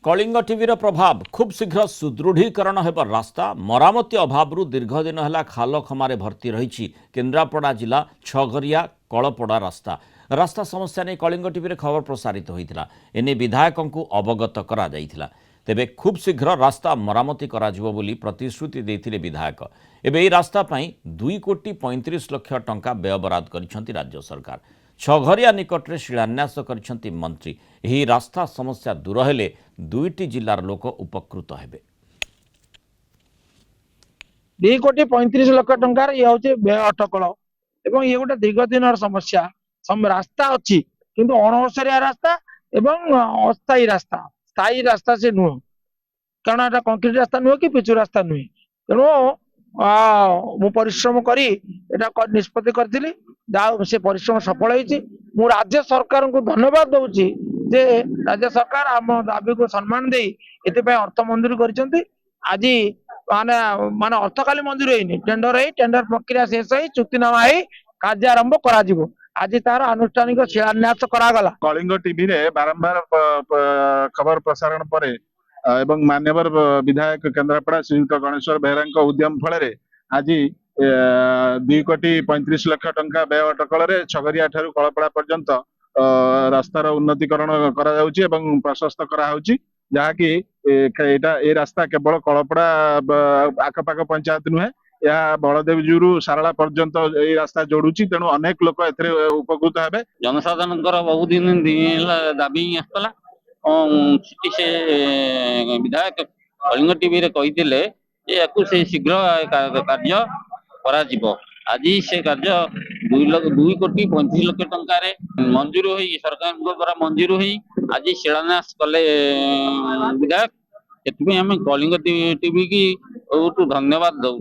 Kalinga TV प्रभाव खूब शीघ्र सुदृढ़ीकरण हेब रास्ता मरामती अभाव दीर्घ दिन है खाल खमारे भर्ती रही केन्द्रापड़ा जिला छघरिया कलपड़ा रास्ता रास्ता समस्या नहीं कलिंग टीवी खबर प्रसारित होता एने विधायकों को अवगत करा जाइथिला। तेबे खूब शीघ्र रास्ता मरामती कराजिबो बोली प्रतिश्रुति देथिले विधायक। एबे एही रास्ता पई 2,35,00,000 टंका व्यय बराद करिसेंति राज्य सरकार। छघरिया निकटरे शिलान्यास करिसेंति मंत्री। एही रास्ता समस्या दूर हेले दुईटी जिलार लोक उपकृत हेबे। 2,35,00,000 टंकार ये हूँ व्यय अटकल एवं ये गोटे दीर्घ दिन समस्या रास्ता अच्छी किंतु अणओसारिया रास्ता एवं अस्थायी रास्ता स्थायी रास्ता से नुह कारण एटा कंक्रीट रास्ता नुह कि पिचु रास्ता नुह तेणु मु परिश्रम करी एटा निष्पत्ति करथिली से परिश्रम सफल होईची। मु राज्य सरकार को धन्यवाद दूची जे राज्य सरकार आम दाबी को सम्मान दे एते अर्थ मंजूर करिसेंती। आज माने माने अर्थ खाली मंजूर होइनी टेंडर प्रक्रिया शेष होई चुक्तिनामा होई कार्य आरंभ करा जिवो। आज तार आनुष्ठानिक शिलान्यास करागला। कलिंग टीवी रे बारंबार खबर प्रसारण पर एवं मान्यवर विधायक केन्द्रापड़ा श्रीयुक्त गणेश्वर बेहरा उद्यम फल आज 2,35,00,000 टंका व्यय अटकल छगरिया ठारू कलपड़ा पर्यंत रास्तार उन्नतीकरण एवं प्रशस्त कराउछि जहाँकि ए रास्ता केवल कलपड़ा आखपाख पंचायत नुहे यह बलदेवजूरु सारला पर्यंत ये रास्ता जोड़ुची तेणु अनेक लोक एथरे उपकृत हेबे। जनसाधारण बहुत दिन दाबी आसला से विधायक कलिंग टीवी रे कहिथिले से शीघ्र कार्य करा जिवो। आज से कार्य 2,35,00,000 टंकार मंजूर होई सरकार द्वारा मंजूर होई आज शिलान्यास कले विधायक। एथि आम कलिंग टीवी की बहुत धन्यवाद दऊ।